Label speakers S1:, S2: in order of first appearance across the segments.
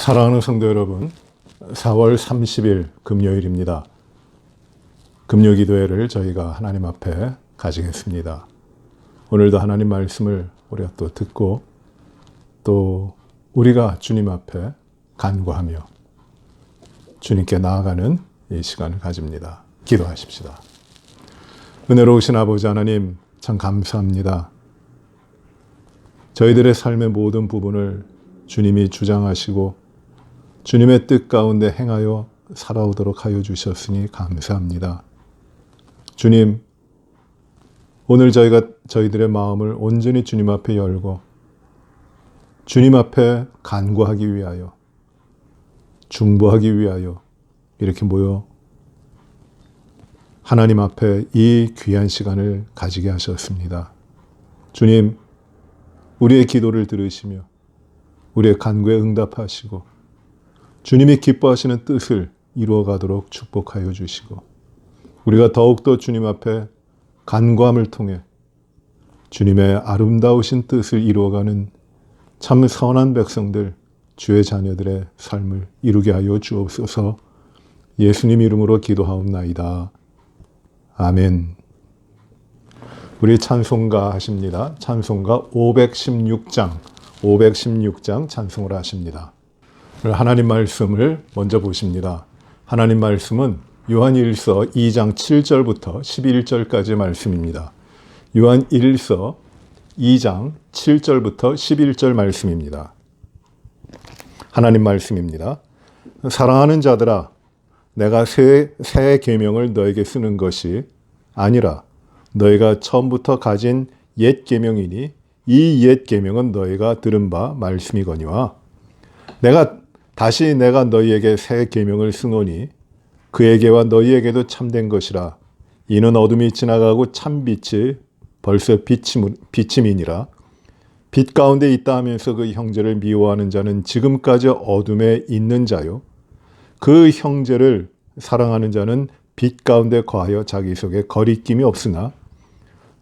S1: 사랑하는 성도 여러분, 4월 30일 금요일입니다. 금요기도회를 저희가 하나님 앞에 가지겠습니다. 오늘도 하나님 말씀을 우리가 또 듣고 또 우리가 주님 앞에 간구하며 주님께 나아가는 이 시간을 가집니다. 기도하십시다. 은혜로우신 아버지 하나님, 참 감사합니다. 저희들의 삶의 모든 부분을 주님이 주장하시고 주님의 뜻 가운데 행하여 살아오도록 하여 주셨으니 감사합니다. 주님, 오늘 저희들의 마음을 온전히 주님 앞에 열고 주님 앞에 간구하기 위하여, 중보하기 위하여 이렇게 모여 하나님 앞에 이 귀한 시간을 가지게 하셨습니다. 주님, 우리의 기도를 들으시며 우리의 간구에 응답하시고 주님이 기뻐하시는 뜻을 이루어가도록 축복하여 주시고 우리가 더욱더 주님 앞에 간구함을 통해 주님의 아름다우신 뜻을 이루어가는 참 선한 백성들, 주의 자녀들의 삶을 이루게 하여 주옵소서. 예수님 이름으로 기도하옵나이다. 아멘. 우리 찬송가 하십니다. 찬송가 516장 찬송을 하십니다. 하나님 말씀을 먼저 보십니다. 하나님 말씀은 요한일서 2장 7절부터 11절까지 말씀입니다. 요한일서 2장 7절부터 11절 말씀입니다. 하나님 말씀입니다. 사랑하는 자들아, 내가 새 계명을 너에게 쓰는 것이 아니라 너희가 처음부터 가진 옛 계명이니 이 옛 계명은 너희가 들은 바 말씀이거니와 내가 너희에게 새 계명을 쓰노니 그에게와 너희에게도 참된 것이라. 이는 어둠이 지나가고 참 빛이 벌써 비침이니라. 빛 가운데 있다 하면서 그 형제를 미워하는 자는 지금까지 어둠에 있는 자요, 그 형제를 사랑하는 자는 빛 가운데 거하여 자기 속에 거리낌이 없으나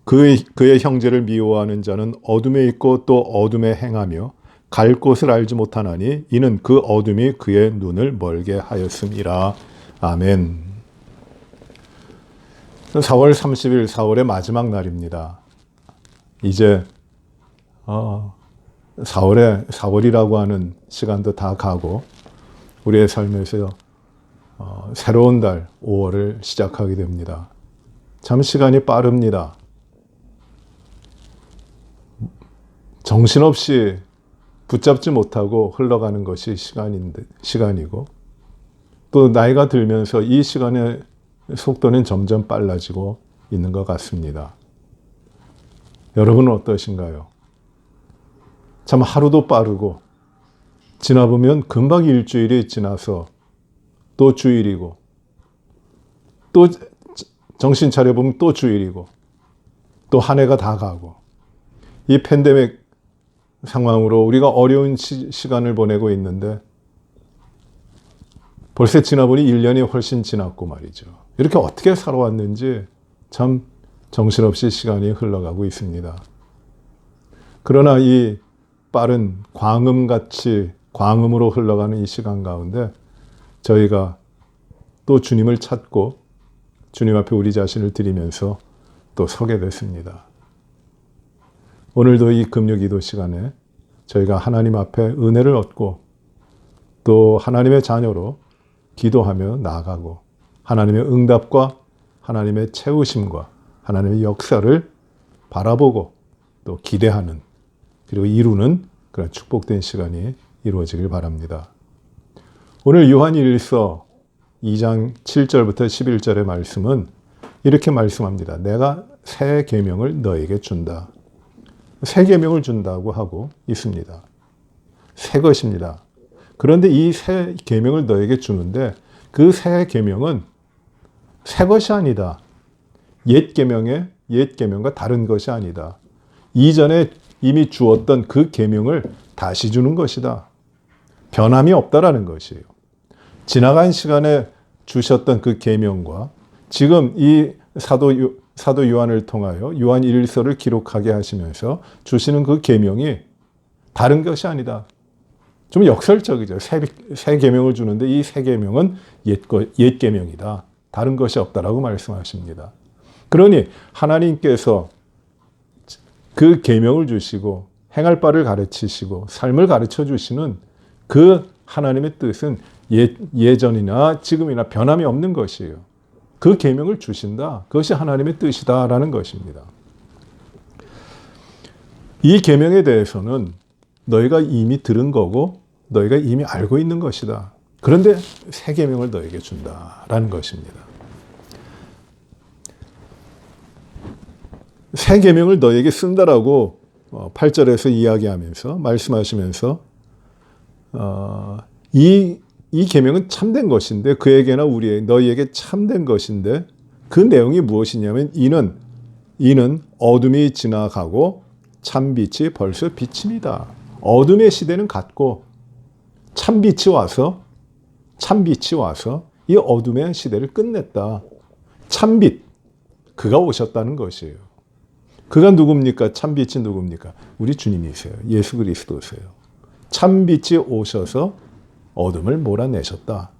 S1: 그의 형제를 미워하는 자는 어둠에 있고 또 어둠에 행하며 갈 곳을 알지 못하나니 이는 그 어둠이 그의 눈을 멀게 하였음이라. 아멘. 4월 30일 4월의 마지막 날입니다. 이제 4월이라고 하는 시간도 다 가고 우리의 삶에서 새로운 달 5월을 시작하게 됩니다. 참 시간이 빠릅니다. 정신없이 붙잡지 못하고 흘러가는 것이 시간이고 또 나이가 들면서 이 시간의 속도는 점점 빨라지고 있는 것 같습니다. 여러분은 어떠신가요? 참 하루도 빠르고 지나보면 금방 일주일이 지나서 또 주일이고 또 정신 차려보면 또 주일이고 또 한 해가 다 가고 이 팬데믹 상황으로 우리가 어려운 시간을 보내고 있는데 벌써 지나보니 1년이 훨씬 지났고 말이죠. 이렇게 어떻게 살아왔는지 참 정신없이 시간이 흘러가고 있습니다. 그러나 이 빠른 광음으로 흘러가는 이 시간 가운데 저희가 또 주님을 찾고 주님 앞에 우리 자신을 드리면서 또 서게 됐습니다. 오늘도 이 금요기도 시간에 저희가 하나님 앞에 은혜를 얻고 또 하나님의 자녀로 기도하며 나아가고 하나님의 응답과 하나님의 채우심과 하나님의 역사를 바라보고 또 기대하는 그리고 이루는 그런 축복된 시간이 이루어지길 바랍니다. 오늘 요한일서 2장 7절부터 11절의 말씀은 이렇게 말씀합니다. 내가 새 계명을 너에게 준다. 새 계명을 준다고 하고 있습니다. 새 것입니다. 그런데 이 새 계명을 너에게 주는데 그 새 계명은 새 것이 아니다. 옛 계명과 다른 것이 아니다. 이전에 이미 주었던 그 계명을 다시 주는 것이다. 변함이 없다라는 것이에요. 지나간 시간에 주셨던 그 계명과 지금 이 사도 요한을 통하여 요한 1서를 기록하게 하시면서 주시는 그 계명이 다른 것이 아니다. 좀 역설적이죠. 새 계명을 주는데 이 새 계명은 옛 계명이다. 다른 것이 없다라고 말씀하십니다. 그러니 하나님께서 그 계명을 주시고 행할 바를 가르치시고 삶을 가르쳐 주시는 그 하나님의 뜻은 예전이나 지금이나 변함이 없는 것이에요. 그 계명을 주신다. 그것이 하나님의 뜻이다라는 것입니다. 이 계명에 대해서는 너희가 이미 들은 거고 너희가 이미 알고 있는 것이다. 그런데 새 계명을 너에게 준다라는 것입니다. 새 계명을 너에게 쓴다라고 8절에서 이야기하면서 말씀하시면서 이 계명은 참된 것인데 그에게나 너희에게 참된 것인데 그 내용이 무엇이냐면 이는 어둠이 지나가고 참빛이 벌써 비칩니다. 어둠의 시대는 갔고 참빛이 와서 이 어둠의 시대를 끝냈다. 참빛, 그가 오셨다는 것이에요. 그가 누굽니까? 참빛이 누굽니까? 우리 주님이세요. 예수 그리스도세요. 참빛이 오셔서 어둠을 몰아내셨다.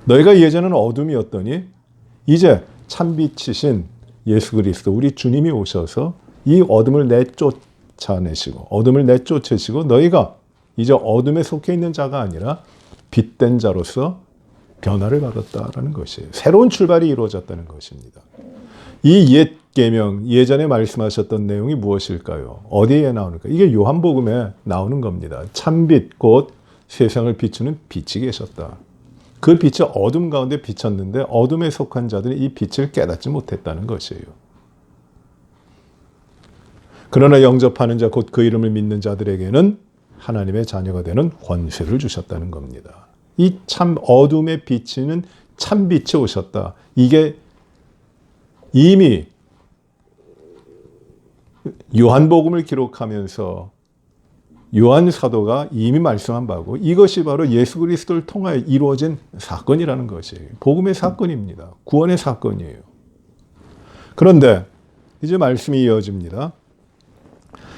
S1: 너희가 예전에는 어둠이었더니 이제 참빛이신 예수 그리스도 우리 주님이 오셔서 이 어둠을 내쫓으시고 너희가 이제 어둠에 속해 있는 자가 아니라 빛된 자로서 변화를 받았다라는 것이에요. 새로운 출발이 이루어졌다는 것입니다. 이 옛 계명, 예전에 말씀하셨던 내용이 무엇일까요? 어디에 나오는가? 이게 요한복음에 나오는 겁니다. 참빛 곧 세상을 비추는 빛이 계셨다. 그 빛이 어둠 가운데 비쳤는데 어둠에 속한 자들이 이 빛을 깨닫지 못했다는 것이에요. 그러나 영접하는 자 곧 그 이름을 믿는 자들에게는 하나님의 자녀가 되는 권세를 주셨다는 겁니다. 이 참 어둠에 비치는 참빛이 오셨다. 이게 이미 요한복음을 기록하면서 요한 사도가 이미 말씀한 바고 이것이 바로 예수 그리스도를 통하여 이루어진 사건이라는 것이에요. 복음의 사건입니다. 구원의 사건이에요. 그런데 이제 말씀이 이어집니다.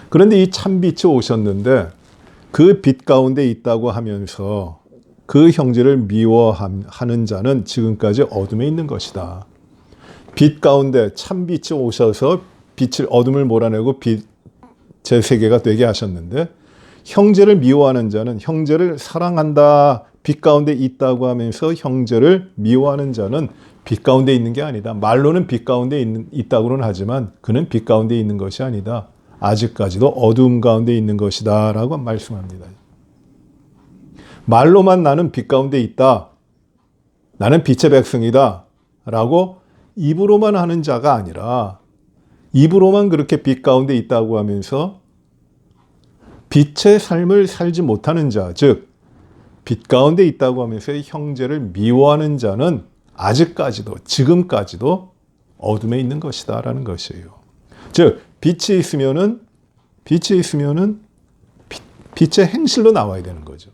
S1: 그런데 이 참빛이 오셨는데 그 빛 가운데 있다고 하면서 그 형제를 미워하는 자는 지금까지 어둠에 있는 것이다. 빛 가운데 참빛이 오셔서 어둠을 몰아내고 빛의 세계가 되게 하셨는데 형제를 미워하는 자는 형제를 사랑한다. 빛 가운데 있다고 하면서 형제를 미워하는 자는 빛 가운데 있는 게 아니다. 말로는 빛 가운데 있다고는 하지만 그는 빛 가운데 있는 것이 아니다. 아직까지도 어두움 가운데 있는 것이다 라고 말씀합니다. 말로만 나는 빛 가운데 있다. 나는 빛의 백성이다. 라고 입으로만 하는 자가 아니라 입으로만 그렇게 빛 가운데 있다고 하면서 빛의 삶을 살지 못하는 자, 즉 빛 가운데 있다고 하면서 형제를 미워하는 자는 아직까지도 지금까지도 어둠에 있는 것이다 라는 것이에요. 즉 빛이 있으면은 빛의 행실로 나와야 되는 거죠.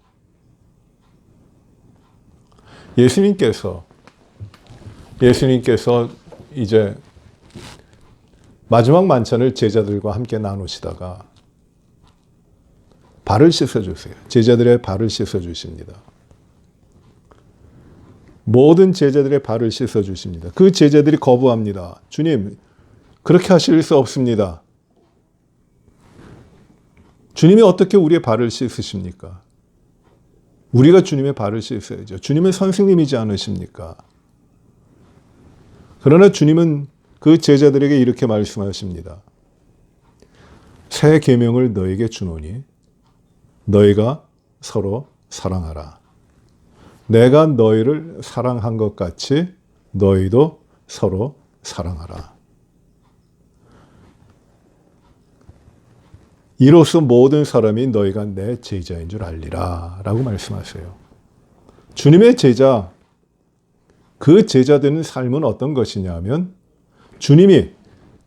S1: 예수님께서 이제 마지막 만찬을 제자들과 함께 나누시다가 발을 씻어주세요. 제자들의 발을 씻어주십니다. 모든 제자들의 발을 씻어주십니다. 그 제자들이 거부합니다. 주님, 그렇게 하실 수 없습니다. 주님이 어떻게 우리의 발을 씻으십니까? 우리가 주님의 발을 씻어야죠. 주님은 선생님이지 않으십니까? 그러나 주님은 그 제자들에게 이렇게 말씀하십니다. 새 계명을 너에게 주노니 너희가 서로 사랑하라. 내가 너희를 사랑한 것 같이 너희도 서로 사랑하라. 이로써 모든 사람이 너희가 내 제자인 줄 알리라 라고 말씀하세요. 주님의 제자, 그 제자되는 삶은 어떤 것이냐면 주님이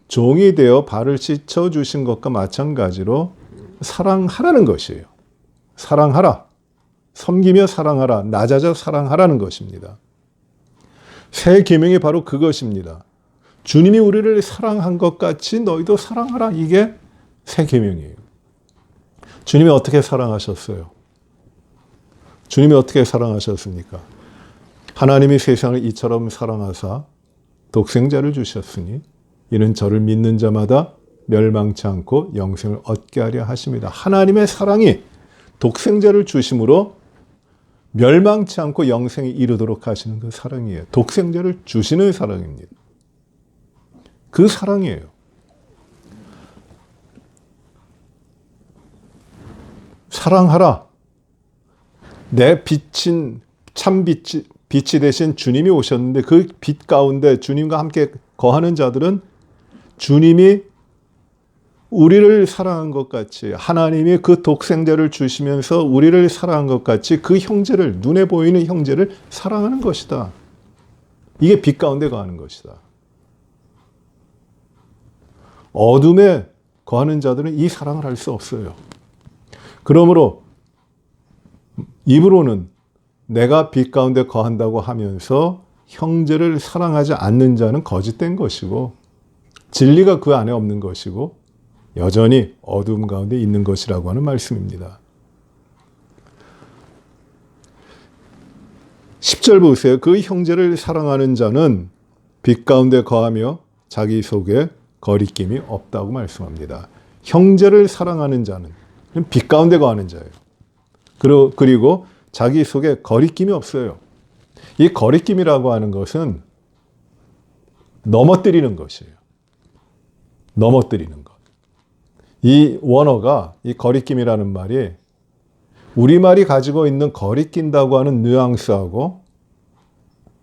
S1: 종이 되어 발을 씻어주신 것과 마찬가지로 사랑하라는 것이에요. 사랑하라. 섬기며 사랑하라. 낮아져 사랑하라는 것입니다. 새 계명이 바로 그것입니다. 주님이 우리를 사랑한 것 같이 너희도 사랑하라. 이게 새 계명이에요. 주님이 어떻게 사랑하셨어요? 주님이 어떻게 사랑하셨습니까? 하나님이 세상을 이처럼 사랑하사 독생자를 주셨으니 이는 저를 믿는 자마다 멸망치 않고 영생을 얻게 하려 하십니다. 하나님의 사랑이 독생자를 주심으로 멸망치 않고 영생에 이르도록 하시는 그 사랑이에요. 독생자를 주시는 사랑입니다. 그 사랑이에요. 사랑하라. 내 빛인 참 빛이 되신 주님이 오셨는데 그 빛 가운데 주님과 함께 거하는 자들은 주님이 우리를 사랑한 것 같이 하나님이 그 독생자를 주시면서 우리를 사랑한 것 같이 그 형제를 눈에 보이는 형제를 사랑하는 것이다. 이게 빛 가운데 거하는 것이다. 어둠에 거하는 자들은 이 사랑을 할 수 없어요. 그러므로 입으로는 내가 빛 가운데 거한다고 하면서 형제를 사랑하지 않는 자는 거짓된 것이고 진리가 그 안에 없는 것이고 여전히 어두움 가운데 있는 것이라고 하는 말씀입니다. 10절 보세요. 그 형제를 사랑하는 자는 빛 가운데 거하며 자기 속에 거리낌이 없다고 말씀합니다. 형제를 사랑하는 자는 빛 가운데 거하는 자예요. 그리고 자기 속에 거리낌이 없어요. 이 거리낌이라고 하는 것은 넘어뜨리는 것이에요. 넘어뜨리는 것. 이 원어가 이 거리낌이라는 말이 우리말이 가지고 있는 거리낀다고 하는 뉘앙스하고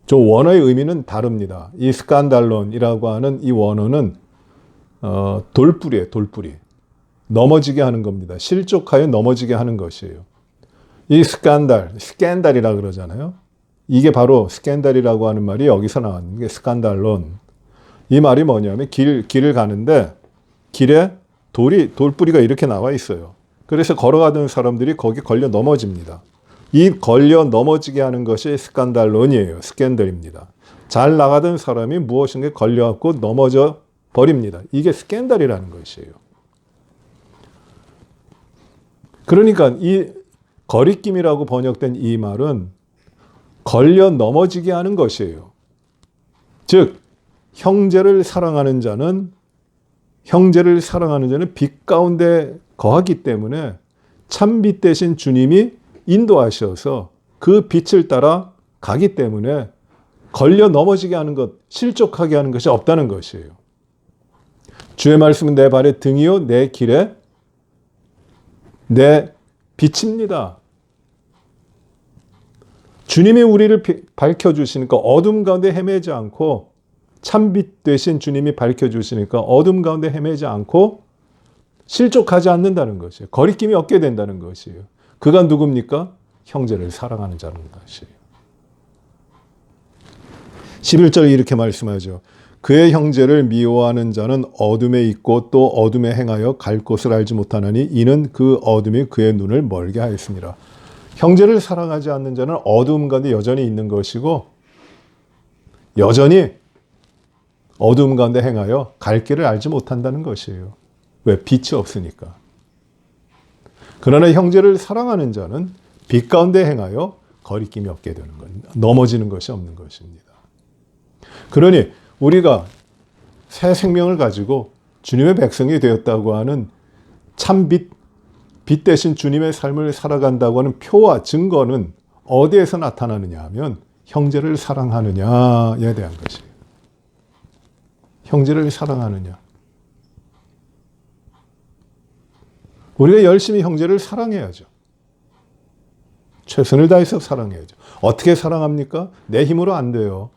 S1: 저 원어의 의미는 다릅니다. 이 스칸달론이라고 하는 이 원어는 돌뿌리예요. 돌뿌리. 넘어지게 하는 겁니다. 실족하여 넘어지게 하는 것이에요. 이 스캔달이라 그러잖아요. 이게 바로 스캔달이라고 하는 말이 여기서 나왔는 게 스칸달론. 이 말이 뭐냐면 길을 가는데 길에 돌뿌리가 이렇게 나와 있어요. 그래서 걸어가던 사람들이 거기 걸려 넘어집니다. 이 걸려 넘어지게 하는 것이 스칸달론이에요. 스캔들입니다. 잘 나가던 사람이 무엇인가 걸려갖고 넘어져 버립니다. 이게 스캔달이라는 것이에요. 그러니까 이 거리낌이라고 번역된 이 말은 걸려 넘어지게 하는 것이에요. 즉 형제를 사랑하는 자는 빛 가운데 거하기 때문에 참빛 대신 주님이 인도하셔서 그 빛을 따라 가기 때문에 걸려 넘어지게 하는 것, 실족하게 하는 것이 없다는 것이에요. 주의 말씀은 내 발의 등이요 내 길에 내 빛입니다. 주님이 우리를 밝혀주시니까 어둠 가운데 헤매지 않고 참빛 되신 주님이 밝혀주시니까 어둠 가운데 헤매지 않고 실족하지 않는다는 것이에요. 거리낌이 없게 된다는 것이에요. 그가 누굽니까? 형제를 사랑하는 자라는 것이에요. 11절에 이렇게 말씀하죠. 그의 형제를 미워하는 자는 어둠에 있고 또 어둠에 행하여 갈 곳을 알지 못하나니 이는 그 어둠이 그의 눈을 멀게 하였습니다. 형제를 사랑하지 않는 자는 어둠 가운데 여전히 있는 것이고 여전히 어둠 가운데 행하여 갈 길을 알지 못한다는 것이에요. 왜? 빛이 없으니까. 그러나 형제를 사랑하는 자는 빛 가운데 행하여 거리낌이 없게 되는 겁니다. 넘어지는 것이 없는 것입니다. 그러니 우리가 새 생명을 가지고 주님의 백성이 되었다고 하는 참빛, 빛 대신 주님의 삶을 살아간다고 하는 표와 증거는 어디에서 나타나느냐 하면 형제를 사랑하느냐에 대한 것이에요. 형제를 사랑하느냐. 우리가 열심히 형제를 사랑해야죠. 최선을 다해서 사랑해야죠. 어떻게 사랑합니까? 내 힘으로 안 돼요.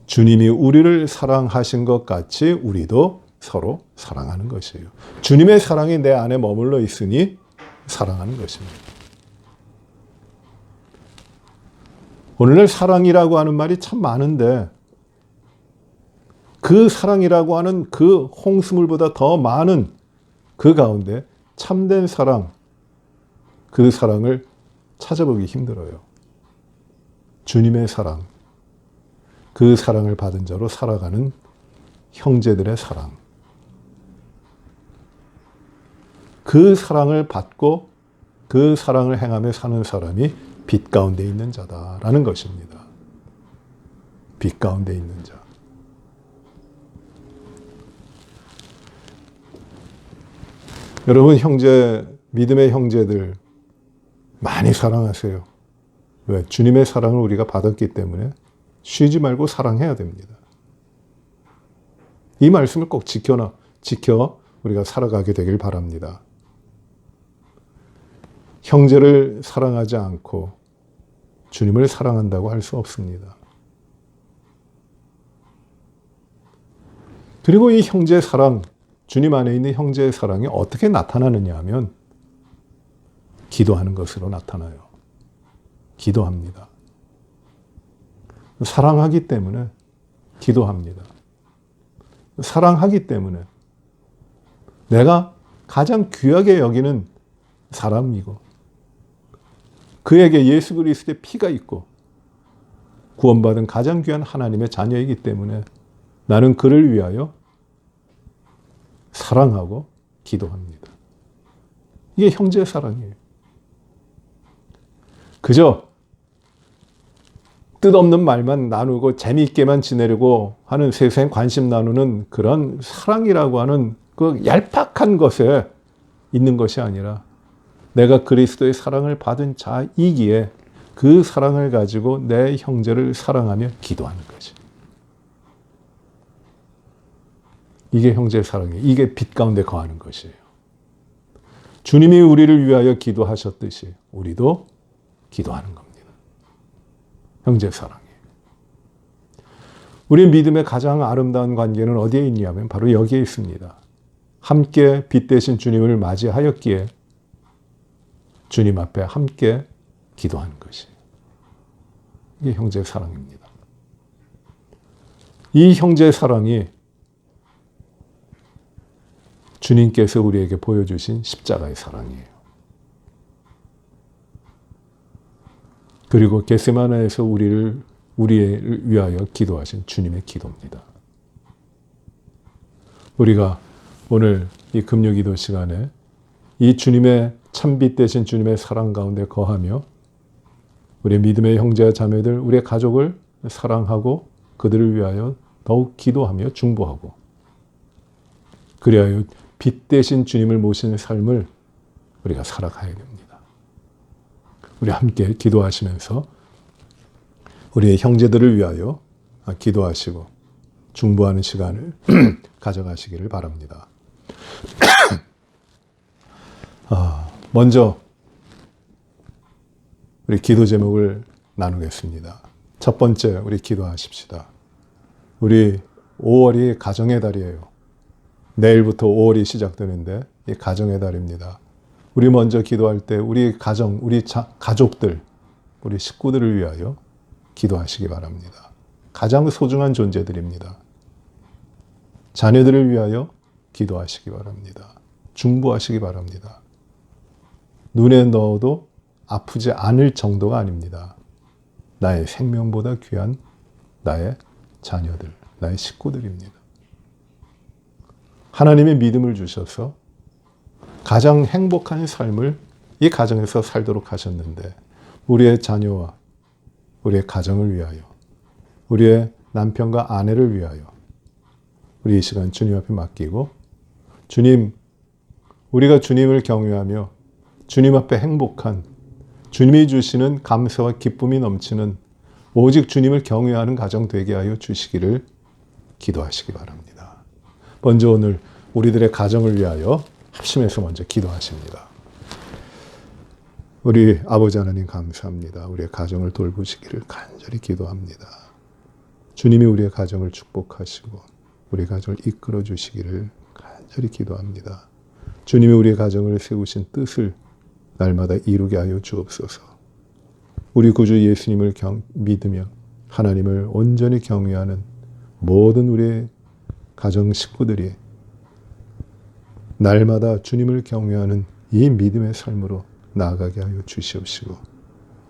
S1: 주님이 우리를 사랑하신 것 같이 우리도 서로 사랑하는 것이에요. 주님의 사랑이 내 안에 머물러 있으니 사랑하는 것입니다. 오늘날 사랑이라고 하는 말이 참 많은데 그 사랑이라고 하는 그 홍수물보다 더 많은 그 가운데 참된 사랑, 그 사랑을 찾아보기 힘들어요. 주님의 사랑, 그 사랑을 받은 자로 살아가는 형제들의 사랑. 그 사랑을 받고 그 사랑을 행하며 사는 사람이 빛 가운데 있는 자다라는 것입니다. 빛 가운데 있는 자. 여러분, 믿음의 형제들 많이 사랑하세요. 왜? 주님의 사랑을 우리가 받았기 때문에 쉬지 말고 사랑해야 됩니다. 이 말씀을 꼭 지켜 우리가 살아가게 되길 바랍니다. 형제를 사랑하지 않고 주님을 사랑한다고 할 수 없습니다. 그리고 이 형제의 사랑, 주님 안에 있는 형제의 사랑이 어떻게 나타나느냐 하면 기도하는 것으로 나타나요. 기도합니다. 사랑하기 때문에 기도합니다. 사랑하기 때문에 내가 가장 귀하게 여기는 사람이고 그에게 예수 그리스도의 피가 있고 구원받은 가장 귀한 하나님의 자녀이기 때문에 나는 그를 위하여 사랑하고 기도합니다. 이게 형제의 사랑이에요. 그저 뜻없는 말만 나누고 재미있게만 지내려고 하는 세상에 관심 나누는 그런 사랑이라고 하는 그 얄팍한 것에 있는 것이 아니라 내가 그리스도의 사랑을 받은 자이기에 그 사랑을 가지고 내 형제를 사랑하며 기도하는 거지. 이게 형제의 사랑이에요. 이게 빛 가운데 거하는 것이에요. 주님이 우리를 위하여 기도하셨듯이 우리도 기도하는 겁니다. 형제 사랑이에요. 우리 믿음의 가장 아름다운 관계는 어디에 있냐면 바로 여기에 있습니다. 함께 빛 대신 주님을 맞이하였기에 주님 앞에 함께 기도하는 것이. 이게 형제의 사랑입니다. 이 형제의 사랑이 주님께서 우리에게 보여주신 십자가의 사랑이에요. 그리고 겟세마네에서 우리를 위하여 기도하신 주님의 기도입니다. 우리가 오늘 이 금요기도 시간에 이 주님의 참빛 되신 주님의 사랑 가운데 거하며 우리 믿음의 형제와 자매들, 우리의 가족을 사랑하고 그들을 위하여 더욱 기도하며 중보하고 그리하여 빛 대신 주님을 모시는 삶을 우리가 살아가야 됩니다. 우리 함께 기도하시면서 우리의 형제들을 위하여 기도하시고 중보하는 시간을 가져가시기를 바랍니다. 먼저 우리 기도 제목을 나누겠습니다. 첫 번째, 우리 기도하십시다. 우리 5월이 가정의 달이에요. 내일부터 5월이 시작되는데 이 가정의 달입니다. 우리 먼저 기도할 때 우리 가정, 우리 가족들, 우리 식구들을 위하여 기도하시기 바랍니다. 가장 소중한 존재들입니다. 자녀들을 위하여 기도하시기 바랍니다. 중보하시기 바랍니다. 눈에 넣어도 아프지 않을 정도가 아닙니다. 나의 생명보다 귀한 나의 자녀들, 나의 식구들입니다. 하나님의 믿음을 주셔서 가장 행복한 삶을 이 가정에서 살도록 하셨는데 우리의 자녀와 우리의 가정을 위하여 우리의 남편과 아내를 위하여 우리 이 시간 주님 앞에 맡기고 주님, 우리가 주님을 경외하며 주님 앞에 행복한 주님이 주시는 감사와 기쁨이 넘치는 오직 주님을 경외하는 가정 되게 하여 주시기를 기도하시기 바랍니다. 먼저 오늘 우리들의 가정을 위하여 합심해서 먼저 기도하십니다. 우리 아버지 하나님 감사합니다. 우리의 가정을 돌보시기를 간절히 기도합니다. 주님이 우리의 가정을 축복하시고 우리 가정을 이끌어 주시기를 간절히 기도합니다. 주님이 우리의 가정을 세우신 뜻을 날마다 이루게 하여 주옵소서. 우리 구주 예수님을 믿으며 하나님을 온전히 경외하는 모든 우리의 가정 식구들이 날마다 주님을 경외하는 이 믿음의 삶으로 나아가게 하여 주시옵시고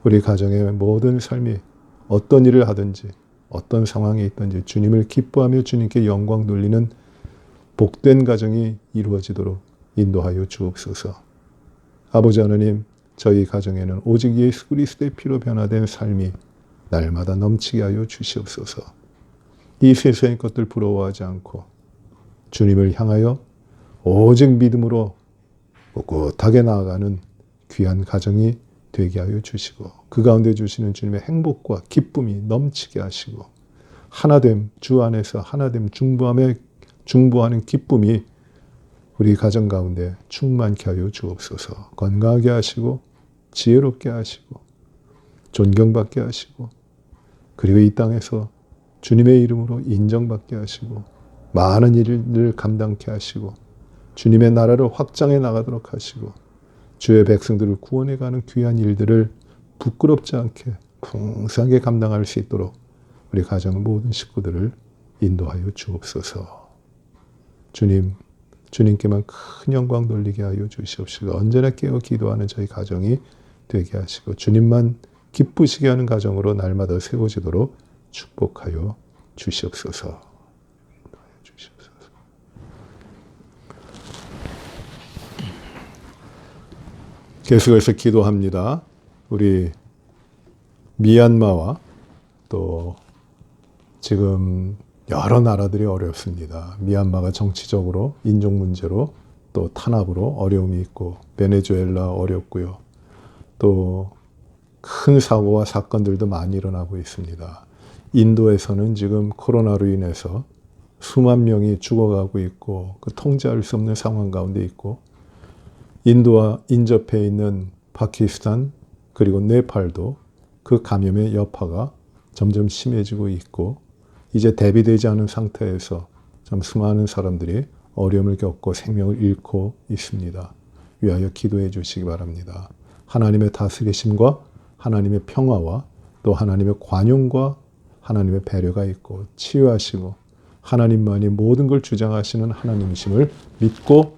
S1: 우리 가정의 모든 삶이 어떤 일을 하든지 어떤 상황에 있든지 주님을 기뻐하며 주님께 영광 돌리는 복된 가정이 이루어지도록 인도하여 주옵소서. 아버지 하나님, 저희 가정에는 오직 예수 그리스도의 피로 변화된 삶이 날마다 넘치게 하여 주시옵소서. 이 세상의 것들 부러워하지 않고 주님을 향하여 오직 믿음으로 꿋꿋하게 나아가는 귀한 가정이 되게 하여 주시고 그 가운데 주시는 주님의 행복과 기쁨이 넘치게 하시고 하나됨, 주 안에서 하나됨 중보하는 기쁨이 우리 가정 가운데 충만케 하여 주옵소서. 건강하게 하시고 지혜롭게 하시고 존경받게 하시고 그리고 이 땅에서 주님의 이름으로 인정받게 하시고 많은 일을 감당케 하시고 주님의 나라를 확장해 나가도록 하시고 주의 백성들을 구원해가는 귀한 일들을 부끄럽지 않게 풍성하게 감당할 수 있도록 우리 가정의 모든 식구들을 인도하여 주옵소서. 주님께만 큰 영광 돌리게 하여 주시옵시고 언제나 깨어 기도하는 저희 가정이 되게 하시고 주님만 기쁘시게 하는 가정으로 날마다 세워지도록 축복하여 주시옵소서. 계속해서 기도합니다. 우리 미얀마와 또 지금 여러 나라들이 어렵습니다. 미얀마가 정치적으로 인종 문제로 또 탄압으로 어려움이 있고 베네수엘라 어렵고요. 또 큰 사고와 사건들도 많이 일어나고 있습니다. 인도에서는 지금 코로나로 인해서 수만 명이 죽어가고 있고 그 통제할 수 없는 상황 가운데 있고 인도와 인접해 있는 파키스탄 그리고 네팔도 그 감염의 여파가 점점 심해지고 있고 이제 대비되지 않은 상태에서 참 수많은 사람들이 어려움을 겪고 생명을 잃고 있습니다. 위하여 기도해 주시기 바랍니다. 하나님의 다스리심과 하나님의 평화와 또 하나님의 관용과 하나님의 배려가 있고 치유하시고 하나님만이 모든 걸 주장하시는 하나님이심을 믿고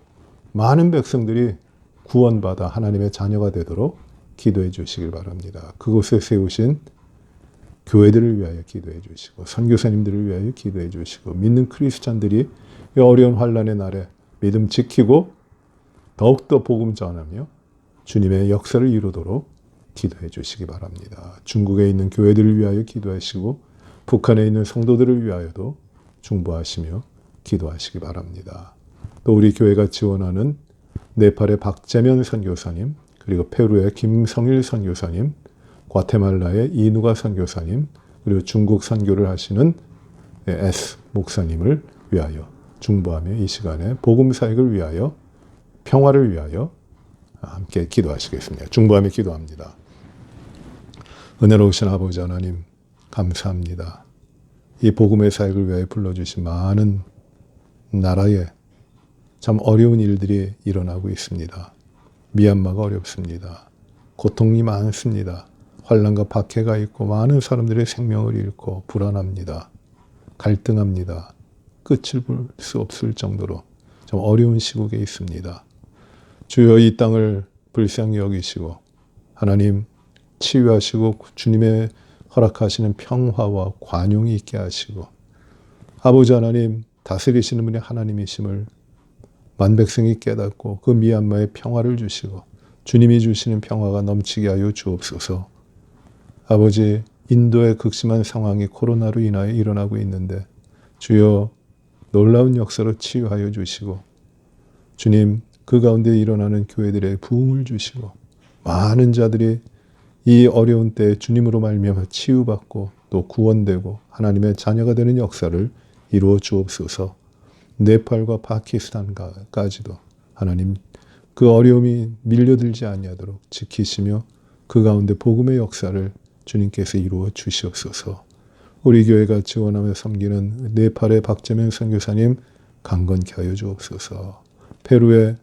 S1: 많은 백성들이 구원받아 하나님의 자녀가 되도록 기도해 주시길 바랍니다. 그곳에 세우신 교회들을 위하여 기도해 주시고 선교사님들을 위하여 기도해 주시고 믿는 크리스찬들이 이 어려운 환난의 날에 믿음 지키고 더욱더 복음 전하며 주님의 역사를 이루도록 기도해 주시기 바랍니다. 중국에 있는 교회들을 위하여 기도하시고 북한에 있는 성도들을 위하여도 중보하시며 기도하시기 바랍니다. 또 우리 교회가 지원하는 네팔의 박재면 선교사님, 그리고 페루의 김성일 선교사님, 과테말라의 이누가 선교사님, 그리고 중국 선교를 하시는 S 목사님을 위하여 중보하며 이 시간에 복음 사역을 위하여 평화를 위하여 함께 기도하시겠습니다. 중보하며 기도합니다. 은혜로우신 아버지 하나님 감사합니다. 이 복음의 사역을 위하여 불러주신 많은 나라에 참 어려운 일들이 일어나고 있습니다. 미얀마가 어렵습니다. 고통이 많습니다. 환난과 박해가 있고 많은 사람들의 생명을 잃고 불안합니다. 갈등합니다. 끝을 볼 수 없을 정도로 좀 어려운 시국에 있습니다. 주여 이 땅을 불쌍히 여기시고 하나님 치유하시고 주님의 허락하시는 평화와 관용이 있게 하시고 아버지 하나님 다스리시는 분이 하나님이심을 만백성이 깨닫고 그 미얀마에 평화를 주시고 주님이 주시는 평화가 넘치게 하여 주옵소서. 아버지 인도의 극심한 상황이 코로나로 인하여 일어나고 있는데 주여 놀라운 역사로 치유하여 주시고 주님 그 가운데 일어나는 교회들의 부흥을 주시고 많은 자들이 이 어려운 때에 주님으로 말미암아 치유받고 또 구원되고 하나님의 자녀가 되는 역사를 이루어 주옵소서. 네팔과 파키스탄까지도 하나님 그 어려움이 밀려들지 아니하도록 지키시며 그 가운데 복음의 역사를 주님께서 이루어 주시옵소서. 우리 교회가 지원하며 섬기는 네팔의 박재명 선교사님 강건케 하여 주옵소서. 페루의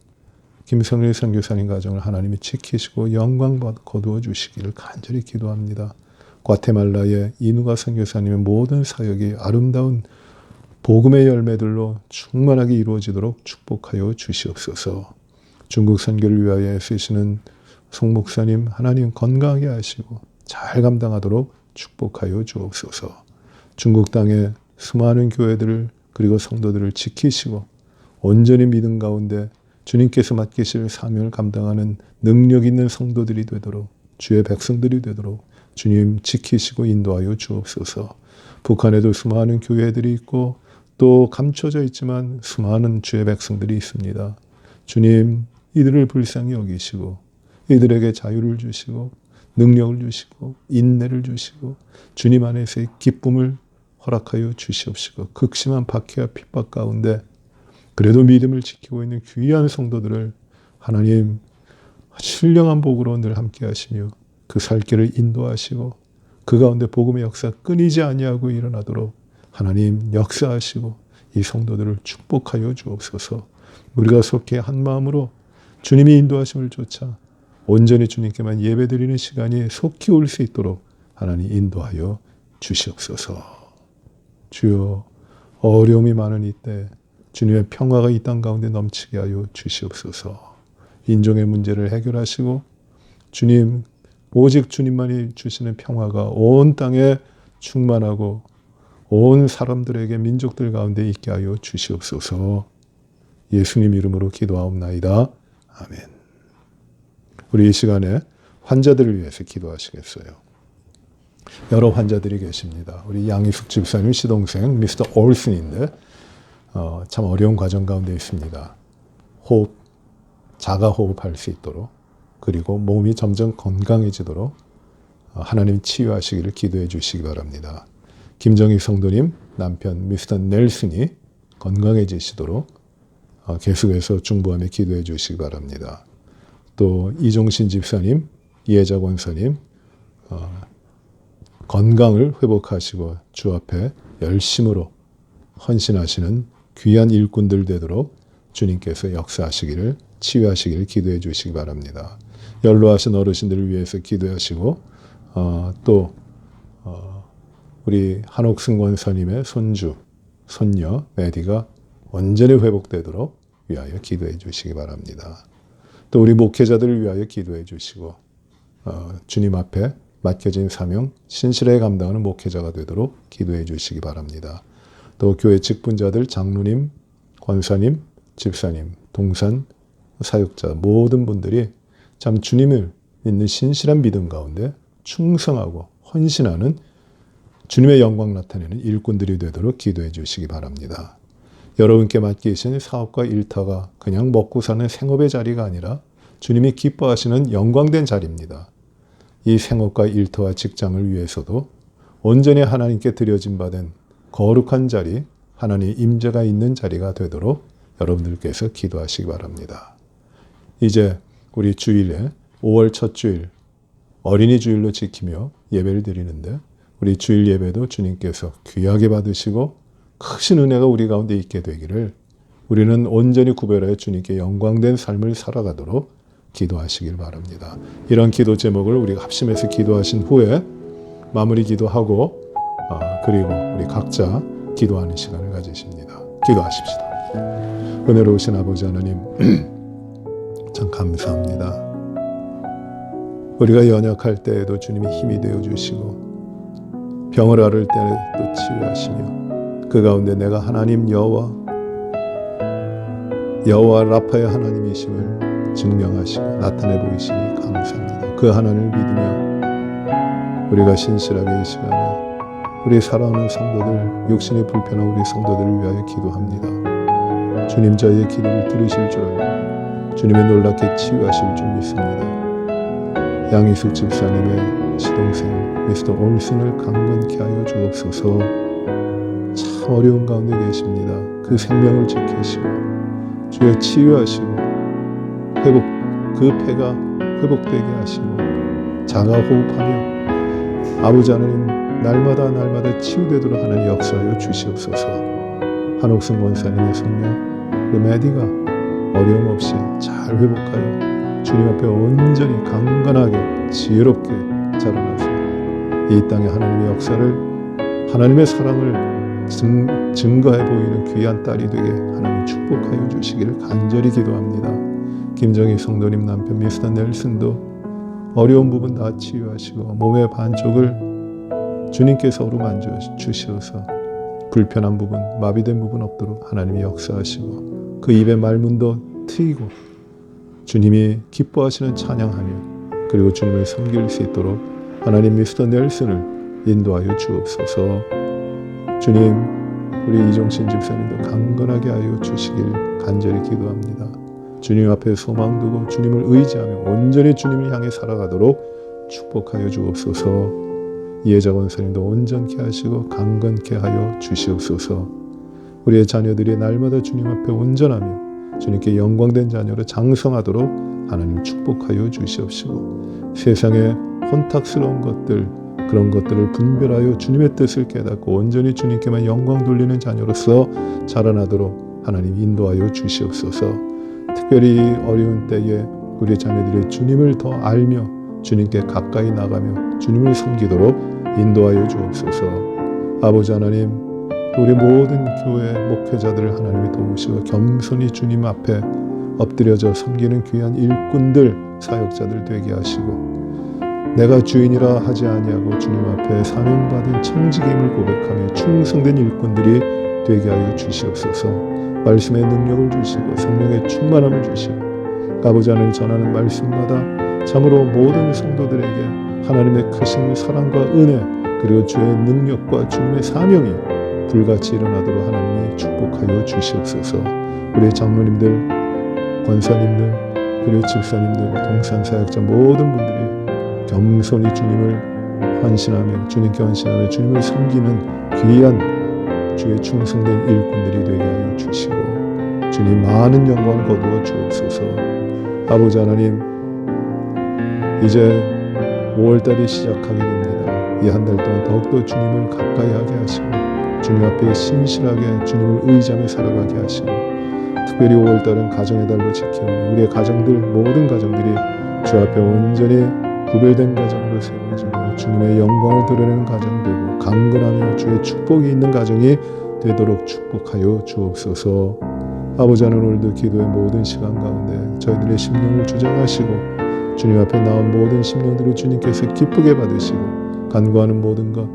S1: 김성일 선교사님 가정을 하나님이 지키시고 영광 거두어 주시기를 간절히 기도합니다. 과테말라의 이누가 선교사님의 모든 사역이 아름다운 복음의 열매들로 충만하게 이루어지도록 축복하여 주시옵소서. 중국 선교를 위하여 쓰시는 송 목사님 하나님 건강하게 하시고 잘 감당하도록 축복하여 주옵소서. 중국 땅의 수많은 교회들을 그리고 성도들을 지키시고 온전히 믿음 가운데 주님께서 맡기실 사명을 감당하는 능력 있는 성도들이 되도록, 주의 백성들이 되도록 주님 지키시고 인도하여 주옵소서. 북한에도 수많은 교회들이 있고 또 감춰져 있지만 수많은 주의 백성들이 있습니다. 주님, 이들을 불쌍히 여기시고 이들에게 자유를 주시고 능력을 주시고 인내를 주시고 주님 안에서의 기쁨을 허락하여 주시옵시고, 극심한 박해와 핍박 가운데 그래도 믿음을 지키고 있는 귀한 성도들을 하나님 신령한 복으로 늘 함께 하시며 그 살 길을 인도하시고 그 가운데 복음의 역사 끊이지 아니하고 일어나도록 하나님 역사하시고 이 성도들을 축복하여 주옵소서. 우리가 속히 한 마음으로 주님이 인도하심을 쫓아 온전히 주님께만 예배드리는 시간이 속히 올 수 있도록 하나님 인도하여 주시옵소서. 주여, 어려움이 많은 이때 주님의 평화가 이 땅 가운데 넘치게 하여 주시옵소서. 인종의 문제를 해결하시고 주님, 오직 주님만이 주시는 평화가 온 땅에 충만하고 온 사람들에게, 민족들 가운데 있게 하여 주시옵소서. 예수님 이름으로 기도하옵나이다. 아멘. 우리 이 시간에 환자들을 위해서 기도하시겠어요? 여러 환자들이 계십니다. 우리 양희숙 집사님 시동생 미스터 올슨인데 참 어려운 과정 가운데 있습니다. 자가 호흡할 수 있도록, 그리고 몸이 점점 건강해지도록 하나님 치유하시기를 기도해 주시기 바랍니다. 김정희 성도님 남편 미스터 넬슨이 건강해지시도록 계속해서 중보하며 기도해 주시기 바랍니다. 또 이종신 집사님, 이혜자 권사님 건강을 회복하시고 주 앞에 열심으로 헌신하시는 귀한 일꾼들 되도록 주님께서 역사하시기를, 치유하시기를 기도해 주시기 바랍니다. 연로하신 어르신들을 위해서 기도하시고 또 우리 한옥승 권사님의 손주, 손녀 메디가 온전히 회복되도록 위하여 기도해 주시기 바랍니다. 또 우리 목회자들을 위하여 기도해 주시고 주님 앞에 맡겨진 사명 신실하게 감당하는 목회자가 되도록 기도해 주시기 바랍니다. 또 교회 직분자들, 장로님, 권사님, 집사님, 동산, 사역자 모든 분들이 참 주님을 믿는 신실한 믿음 가운데 충성하고 헌신하는 주님의 영광 나타내는 일꾼들이 되도록 기도해 주시기 바랍니다. 여러분께 맡기신 사업과 일터가 그냥 먹고 사는 생업의 자리가 아니라 주님이 기뻐하시는 영광된 자리입니다. 이 생업과 일터와 직장을 위해서도 온전히 하나님께 드려진 바 된 거룩한 자리, 하나님의 임재가 있는 자리가 되도록 여러분들께서 기도하시기 바랍니다. 이제 우리 주일에 5월 첫 주일 어린이 주일로 지키며 예배를 드리는데, 우리 주일 예배도 주님께서 귀하게 받으시고 크신 은혜가 우리 가운데 있게 되기를 우리는 온전히 구별하여 주님께 영광된 삶을 살아가도록 기도하시길 바랍니다. 이런 기도 제목을 우리가 합심해서 기도하신 후에 마무리 기도하고 그리고 우리 각자 기도하는 시간을 가지십니다. 기도하십시다. 은혜로우신 아버지 하나님, 참 감사합니다. 우리가 연약할 때에도 주님이 힘이 되어주시고 병을 앓을 때에도 치유하시며 그 가운데 내가 하나님 여호와 라파의 하나님이심을 증명하시고 나타내 보이시니 감사합니다. 그 하나님을 믿으며 우리가 신실하게 이 시간에 우리 사랑하는 성도들, 육신이 불편한 우리 성도들을 위하여 기도합니다. 주님, 저희의 기도를 들으실 줄 알고 주님의 놀랍게 치유하실 줄 믿습니다. 양희숙 집사님의 시동생 미스터 올슨을 강건케 하여 주옵소서. 참 어려운 가운데 계십니다. 그 생명을 지키시고 주여 치유하시고 그 폐가 회복되게 하시고 자가 호흡하며 아버지 하나님 날마다 치유되도록 하나님 역사하여 주시옵소서. 한옥승 권사님의 손녀 메디가 어려움 없이 잘 회복하여 주님 앞에 온전히 강건하게 지혜롭게 자라나서 이 땅에 하나님의 역사를, 하나님의 사랑을 증거해 보이는 귀한 딸이 되게 하나님 축복하여 주시기를 간절히 기도합니다. 김정희 성도님 남편 미스터 넬슨도 어려운 부분 다 치유하시고 몸의 반쪽을 주님께서 어루만져 주시어서 불편한 부분, 마비된 부분 없도록 하나님이 역사하시고 그 입의 말문도 트이고 주님이 기뻐하시는 찬양하며 그리고 주님을 섬길 수 있도록 하나님 미스터 넬슨을 인도하여 주옵소서. 주님, 우리 이종신 집사님도 강건하게 하여 주시길 간절히 기도합니다. 주님 앞에 소망 두고 주님을 의지하며 온전히 주님을 향해 살아가도록 축복하여 주옵소서. 이혜자 권사님도 온전케 하시고 강건케 하여 주시옵소서. 우리의 자녀들이 날마다 주님 앞에 온전하며 주님께 영광된 자녀로 장성하도록 하나님 축복하여 주시옵시고, 세상의 혼탁스러운 것들, 그런 것들을 분별하여 주님의 뜻을 깨닫고 온전히 주님께만 영광 돌리는 자녀로서 자라나도록 하나님 인도하여 주시옵소서. 특별히 어려운 때에 우리 자녀들이 주님을 더 알며 주님께 가까이 나가며 주님을 섬기도록 인도하여 주옵소서. 아버지 하나님, 우리 모든 교회 목회자들을 하나님이 도우시고 겸손히 주님 앞에 엎드려져 섬기는 귀한 일꾼들, 사역자들 되게 하시고, 내가 주인이라 하지 아니하고 주님 앞에 사명받은 청지기임을 고백하며 충성된 일꾼들이 되게 하여 주시옵소서. 말씀의 능력을 주시고 성령의 충만함을 주시고 아버지 하나님 전하는 말씀마다 참으로 모든 성도들에게 하나님의 크신 사랑과 은혜 그리고 주의 능력과 주님의 사명이 불같이 일어나도록 하나님이 축복하여 주시옵소서. 우리 장로님들, 권사님들, 그리고 집사님들, 동산사역자 모든 분들이 겸손히 주님을 헌신하며 주님께 헌신하며 주님을 섬기는 귀한 주의 충성된 일꾼들이 되게 하여 주시고 주님 많은 영광을 거두어 주옵소서. 아버지 하나님, 이제 5월달이 시작하게 됩니다. 이 한 달 동안 더욱더 주님을 가까이 하게 하시고 주님 앞에 신실하게 주님을 의지하며 살아가게 하시고, 특별히 5월달은 가정의 달로 지켜오니 우리의 가정들, 모든 가정들이 주 앞에 온전히 구별된 가정으로 세워지고 주님의 영광을 드러내는 가정 되고 강건하며 주의 축복이 있는 가정이 되도록 축복하여 주옵소서. 아버지 하나님, 오늘도 기도의 모든 시간 가운데 저희들의 심령을 주장하시고 주님 앞에 나온 모든 심령들을 주님께서 기쁘게 받으시고 간구하는 모든 것,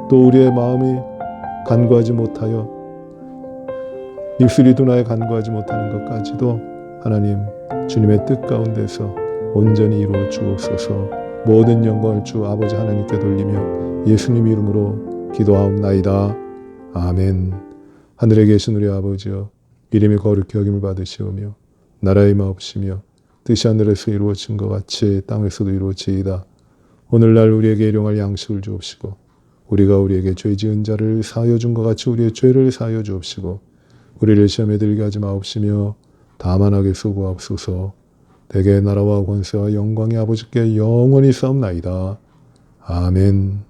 S1: 또 우리의 마음이 간구하지 못하여 입술이 둔하여 간구하지 못하는 것까지도 하나님 주님의 뜻 가운데서 온전히 이루어 주옵소서. 모든 영광을 주 아버지 하나님께 돌리며 예수님 이름으로 기도하옵나이다. 아멘. 하늘에 계신 우리 아버지여, 이름이 거룩히 여김을 받으시오며 나라의 마옵시며 뜻이 하늘에서 이루어진 것 같이 땅에서도 이루어지이다. 오늘날 우리에게 일용할 양식을 주옵시고 우리가 우리에게 죄 지은 자를 사하여 준 것 같이 우리의 죄를 사하여 주옵시고 우리를 시험에 들게 하지 마옵시며 다만 악에서 구하옵소서. 대개 나라와 권세와 영광이 아버지께 영원히 싸움나이다. 아멘.